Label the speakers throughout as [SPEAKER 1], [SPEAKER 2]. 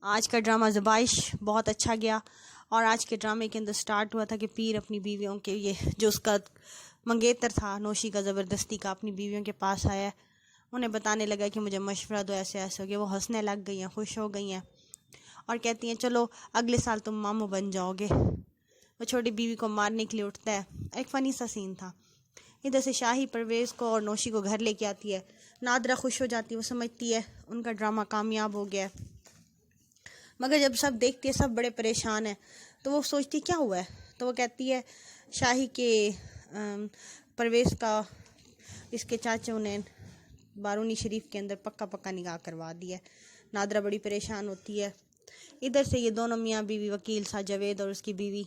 [SPEAKER 1] آج کا ڈرامہ زبائش بہت اچھا گیا، اور آج کے ڈرامے کے اندر سٹارٹ ہوا تھا کہ پیر اپنی بیویوں کے یہ جو اس کا منگیتر تھا نوشی کا زبردستی کا اپنی بیویوں کے پاس آیا، انہیں بتانے لگا کہ مجھے مشورہ دو، ایسے ایسے ہو گیا۔ وہ ہنسنے لگ گئی ہیں، خوش ہو گئی ہیں اور کہتی ہیں چلو اگلے سال تم ماموں بن جاؤ گے۔ وہ چھوٹی بیوی کو مارنے کے لیے اٹھتا ہے، ایک فنی سا سین تھا۔ ادھر سے شاہی پرویز کو اور نوشی کو گھر لے کے آتی ہے۔ نادرہ خوش ہو جاتی ہے، وہ سمجھتی ہے ان کا ڈرامہ کامیاب ہو گیا ہے، مگر جب سب دیکھتی ہے سب بڑے پریشان ہیں تو وہ سوچتی کیا ہوا ہے، تو وہ کہتی ہے شاہی کے پرویز کا اس کے چاچوں نے بارونی شریف کے اندر پکا نکاح کروا دیا ہے۔ نادرہ بڑی پریشان ہوتی ہے۔ ادھر سے یہ دونوں میاں بیوی وکیل صاحب جاوید اور اس کی بیوی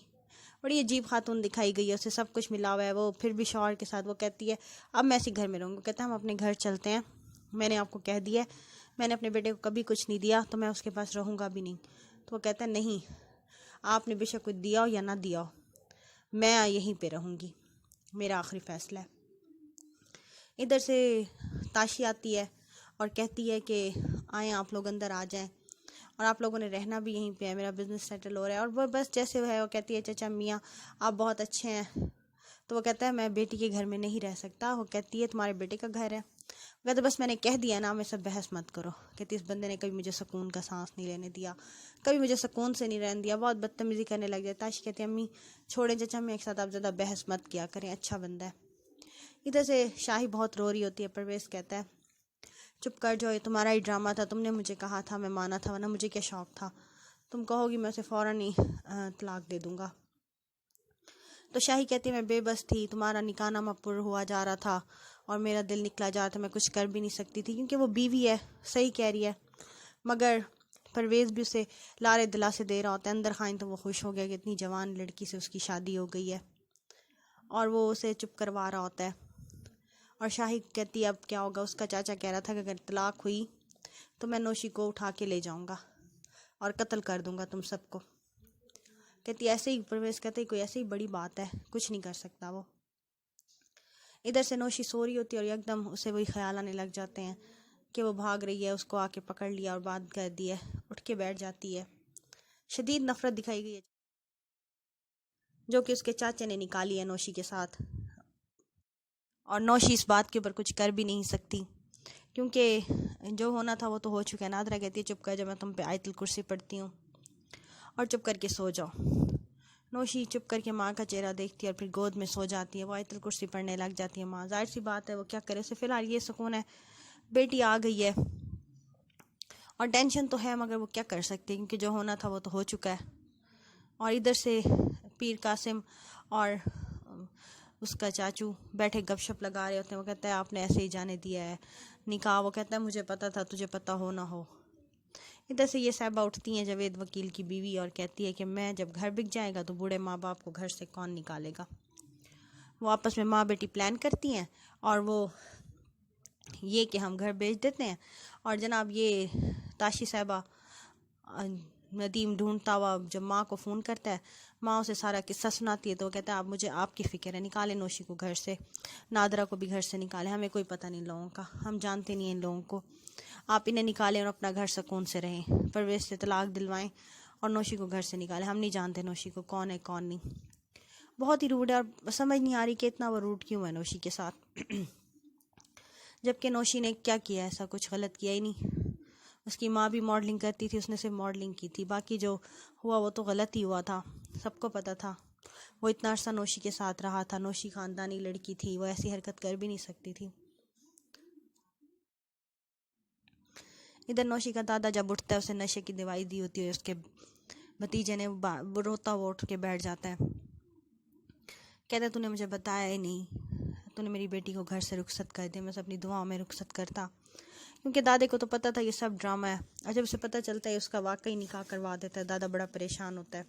[SPEAKER 1] بڑی عجیب خاتون دکھائی گئی ہے، اسے سب کچھ ملا ہوا ہے، وہ پھر بھی شوہر کے ساتھ وہ کہتی ہے اب میں اسی گھر میں رہوں گا۔ کہتا ہے ہم اپنے گھر چلتے ہیں، میں نے آپ کو کہہ دیا ہے میں نے اپنے بیٹے کو کبھی کچھ نہیں دیا تو میں اس کے پاس رہوں گا بھی نہیں۔ تو وہ کہتا ہے نہیں، آپ نے بے شک کچھ دیا ہو یا نہ دیا ہو، میں یہیں پہ رہوں گی، میرا آخری فیصلہ ہے۔ ادھر سے تاشی آتی ہے اور کہتی ہے کہ آئیں آپ لوگ اندر آ جائیں، اور آپ لوگوں نے رہنا بھی یہیں پہ ہے، میرا بزنس سیٹل ہو رہا ہے۔ اور وہ بس جیسے وہ ہے وہ کہتی ہے چچا میاں آپ بہت اچھے ہیں۔ تو وہ کہتا ہے میں بیٹی کے گھر میں نہیں رہ سکتا۔ وہ کہتی ہے تمہارے بیٹے کا گھر ہے۔ وہ کہتا ہے بس میں نے کہہ دیا نا، میں سب بحث مت کرو۔ کہتی اس بندے نے کبھی مجھے سکون کا سانس نہیں لینے دیا، کبھی مجھے سکون سے نہیں رہنے دیا، بہت بدتمیزی کرنے لگ جاتا ہے۔ کہتی ہے امی چھوڑیں چچا میاں کے ساتھ آپ زیادہ بحث مت کیا کریں، اچھا بندہ ہے۔ ادھر سے شاہی بہت رو رہی ہوتی ہے۔ پرویز کہتا ہے چپ کر جاؤ، یہ تمہارا ہی ڈرامہ تھا، تم نے مجھے کہا تھا، میں مانا تھا، ورنہ مجھے کیا شوق تھا، تم کہو گی میں اسے فوراً ہی طلاق دے دوں گا۔ تو شاہی کہتی ہے میں بے بس تھی، تمہارا نکاح نامہ پر ہوا جا رہا تھا اور میرا دل نکلا جا رہا تھا، میں کچھ کر بھی نہیں سکتی تھی کیونکہ وہ بیوی ہے، صحیح کہہ رہی ہے۔ مگر پرویز بھی اسے لارے دلاسے دے رہا ہوتا ہے، اندر خائن تو وہ خوش ہو گیا کہ اتنی جوان لڑکی سے اس کی شادی ہو گئی ہے، اور وہ اسے چپ کروا رہا ہوتا ہے۔ اور شاہی کہتی ہے اب کیا ہوگا، اس کا چاچا کہہ رہا تھا کہ اگر طلاق ہوئی تو میں نوشی کو اٹھا کے لے جاؤں گا اور قتل کر دوں گا تم سب کو۔ کہتی ایسے ہی، پرویز کہتے کوئی ایسے ہی بڑی بات ہے، کچھ نہیں کر سکتا وہ۔ ادھر سے نوشی سو رہی ہوتی ہے اور ایک دم اسے وہی خیال آنے لگ جاتے ہیں کہ وہ بھاگ رہی ہے، اس کو آ کے پکڑ لیا اور بات کر دی ہے، اٹھ کے بیٹھ جاتی ہے۔ شدید نفرت دکھائی گئی ہے جو کہ اس کے چاچے نے نکالی ہے نوشی کے ساتھ، اور نوشی اس بات کے اوپر کچھ کر بھی نہیں سکتی کیونکہ جو ہونا تھا وہ تو ہو چکا ہے۔ نادرہ کہتی ہے چپ کر جا، میں تم پہ آیت الکرسی پڑھتی ہوں اور چپ کر کے سو جاؤ۔ نوشی چپ کر کے ماں کا چہرہ دیکھتی ہے اور پھر گود میں سو جاتی ہے، وہ آیت الکرسی پڑھنے لگ جاتی ہے۔ ماں ظاہر سی بات ہے وہ کیا کرے، اسے فی الحال یہ سکون ہے بیٹی آ گئی ہے، اور ٹینشن تو ہے مگر وہ کیا کر سکتی کیونکہ جو ہونا تھا وہ تو ہو چکا ہے۔ اور ادھر سے پیر قاسم اور اس کا چاچو بیٹھے گپ شپ لگا رہے ہوتے ہیں۔ وہ کہتا ہے آپ نے ایسے ہی جانے دیا ہے نکاح، وہ کہتا ہے مجھے پتا تھا تجھے پتا ہو نہ ہو۔ ادھر سے یہ صاحبہ اٹھتی ہیں جاوید وکیل کی بیوی اور کہتی ہے کہ میں جب گھر بک جائے گا تو بوڑھے ماں باپ کو گھر سے کون نکالے گا۔ وہ آپس میں ماں بیٹی پلان کرتی ہیں اور وہ یہ کہ ہم گھر بیچ دیتے ہیں، اور جناب یہ تاشی صاحبہ ندیم ڈھونڈتا ہوا جب ماں کو فون کرتا ہے، ماں اسے سارا قصہ سناتی ہے تو وہ کہتا ہے اب مجھے آپ کی فکر ہے، نکالے نوشی کو گھر سے، نادرہ کو بھی گھر سے نکالے، ہمیں کوئی پتہ نہیں لوگوں کا، ہم جانتے نہیں ہیں ان لوگوں کو، آپ انہیں نکالیں اور اپنا گھر سکون سے رہیں، پرویز سے طلاق دلوائیں اور نوشی کو گھر سے نکالیں، ہم نہیں جانتے نوشی کو کون ہے کون نہیں۔ بہت ہی روڈ ہے اور سمجھ نہیں آ رہی کہ اتنا وہ روڈ کیوں ہے نوشی کے ساتھ، جبکہ نوشی نے کیا کیا، ایسا کچھ غلط کیا ہی نہیں۔ اس کی ماں بھی ماڈلنگ کرتی تھی، اس نے صرف ماڈلنگ کی تھی، باقی جو ہوا وہ تو غلط ہی ہوا تھا، سب کو پتہ تھا۔ وہ اتنا عرصہ نوشی کے ساتھ رہا تھا، نوشی خاندانی لڑکی تھی، وہ ایسی حرکت کر بھی نہیں سکتی تھی۔ ادھر نوشی کا دادا جب اٹھتا ہے اسے نشے کی دوائی دی ہوتی ہے، اس کے بھتیجے نے وہ روتا ہوا اٹھ کے بیٹھ جاتا ہے، کہتا ہے تو نے مجھے بتایا ہی نہیں، تو نے میری بیٹی کو گھر سے رخصت کر دیا، میں سے اپنی دعاؤں میں رخصت کرتا، کیونکہ دادے کو تو پتہ تھا یہ سب ڈرامہ ہے، اور جب اسے پتہ چلتا ہے اس کا واقعی نکاح کروا دیتا ہے دادا بڑا پریشان ہوتا ہے،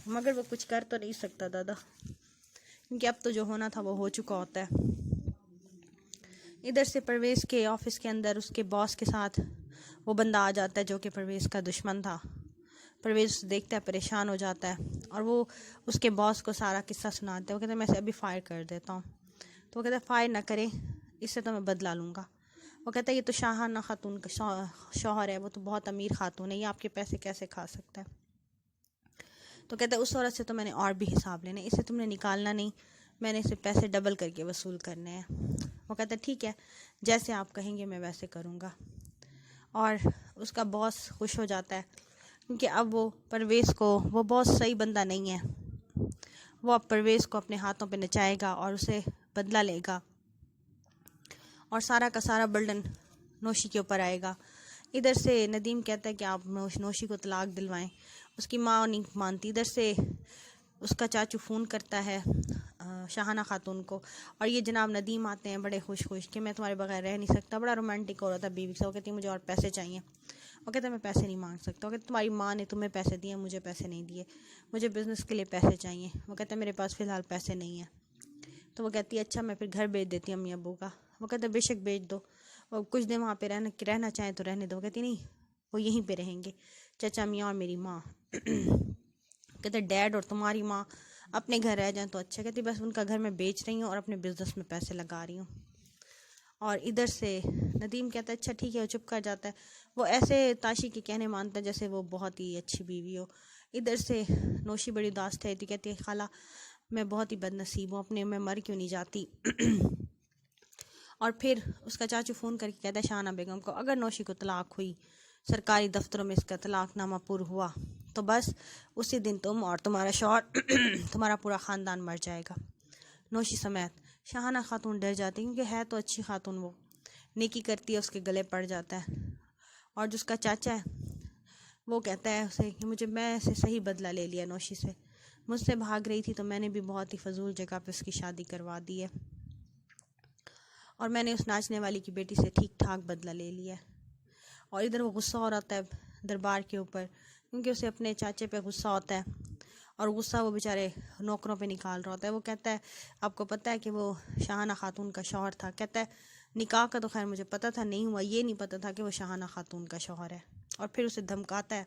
[SPEAKER 1] مگر وہ کچھ کر تو نہیں سکتا دادا، کیونکہ اب تو جو ہونا تھا وہ ہو چکا ہوتا ہے۔ ادھر سے پرویز کے آفس کے اندر اس کے باس کے ساتھ وہ بندہ آ جاتا ہے جو کہ پرویز کا دشمن تھا۔ پرویز دیکھتا ہے پریشان ہو جاتا ہے اور وہ اس کے باس کو سارا قصہ سناتا ہے۔ وہ کہتا ہے میں اسے ابھی فائر کر دیتا ہوں، تو وہ کہتا ہے فائر نہ کرے، اس سے تو میں بدلہ لوں گا، وہ کہتا ہے یہ تو شاہانہ خاتون کا شوہر ہے، وہ تو بہت امیر خاتون ہے، یہ آپ کے پیسے کیسے کھا سکتا ہے؟ تو کہتا ہے اس عورت سے تو میں نے اور بھی حساب لینا ہے، اسے تم نے نکالنا نہیں، میں نے اسے پیسے ڈبل کر کے وصول کرنے ہیں۔ وہ کہتا ہے ٹھیک ہے، جیسے آپ کہیں گے میں ویسے کروں گا۔ اور اس کا باس خوش ہو جاتا ہے کیونکہ اب وہ پرویز کو، وہ باس صحیح بندہ نہیں ہے، وہ اب پرویز کو اپنے ہاتھوں پہ نچائے گا اور اسے بدلہ لے گا، اور سارا کا سارا برڈن نوشی کے اوپر آئے گا۔ ادھر سے ندیم کہتا ہے کہ آپ نوشی کو طلاق دلوائیں، اس کی ماں نہیں مانتی۔ ادھر سے اس کا چاچو فون کرتا ہے شاہانہ خاتون کو، اور یہ جناب ندیم آتے ہیں بڑے خوش کہ میں تمہارے بغیر رہ نہیں سکتا، بڑا رومانٹک ہو رہا تھا بیوی سے۔ وہ کہتی ہے مجھے اور پیسے چاہیے۔ وہ کہتا ہے میں پیسے نہیں مانگ سکتا۔ وہ کہتا ہے تمہاری ماں نے تمہیں پیسے دیے، مجھے پیسے نہیں دیے، مجھے بزنس کے لیے پیسے چاہیے۔ وہ کہتا ہے میرے پاس فی الحال پیسے نہیں ہیں۔ تو وہ کہتی ہے اچھا میں پھر گھر بیچ دیتی ہوں امی ابو کا۔ وہ کہتا ہے بے شک بیچ دو، وہ کچھ دن وہاں پہ رہنا چاہیں تو رہنے دو۔ وہ کہتی نہیں، وہ یہیں پہ رہیں گے، چچا میاں اور میری ماں۔ کہتے ڈیڈ اور تمہاری ماں اپنے گھر رہ جائیں تو اچھا۔ کہتی بس ان کا گھر میں بیچ رہی ہوں اور اپنے بزنس میں پیسے لگا رہی ہوں۔ اور ادھر سے ندیم کہتا ہے اچھا ٹھیک ہے، وہ چپ کر جاتا ہے، وہ ایسے تاشی کے کہنے مانتا ہے جیسے وہ بہت ہی اچھی بیوی ہو۔ ادھر سے نوشی بڑی اداس ہے، کہتی ہے خالہ میں بہت ہی بد نصیب ہوں، اپنے میں مر کیوں نہیں جاتی؟ اور پھر اس کا چاچو فون کر کے کہتا ہے شاہانہ بیگم کو اگر نوشی کو طلاق ہوئی، سرکاری دفتروں میں اس کا طلاق نامہ پر ہوا، تو بس اسی دن تم اور تمہارا شوہر تمہارا پورا خاندان مر جائے گا، نوشی سمیت۔ شاہانہ خاتون ڈر جاتی کیونکہ ہے تو اچھی خاتون، وہ نیکی کرتی ہے اس کے گلے پڑ جاتا ہے۔ اور جو اس کا چاچا ہے وہ کہتا ہے اسے کہ میں اسے صحیح بدلہ لے لیا نوشی سے، مجھ سے بھاگ رہی تھی تو میں نے بھی بہت ہی فضول جگہ پہ اس کی شادی کروا دی ہے، اور میں نے اس ناچنے والی کی بیٹی سے ٹھیک ٹھاک بدلہ لے لیا ہے۔ اور ادھر وہ غصہ ہو رہا ہے دربار کے اوپر کیونکہ اسے اپنے چاچے پہ غصہ ہوتا ہے، اور غصہ وہ بیچارے نوکروں پہ نکال رہا ہوتا ہے۔ وہ کہتا ہے آپ کو پتہ ہے کہ وہ شاہانہ خاتون کا شوہر تھا؟ کہتا ہے نکاح کا تو خیر مجھے پتہ تھا، نہیں ہوا، یہ نہیں پتہ تھا کہ وہ شاہانہ خاتون کا شوہر ہے۔ اور پھر اسے دھمکاتا ہے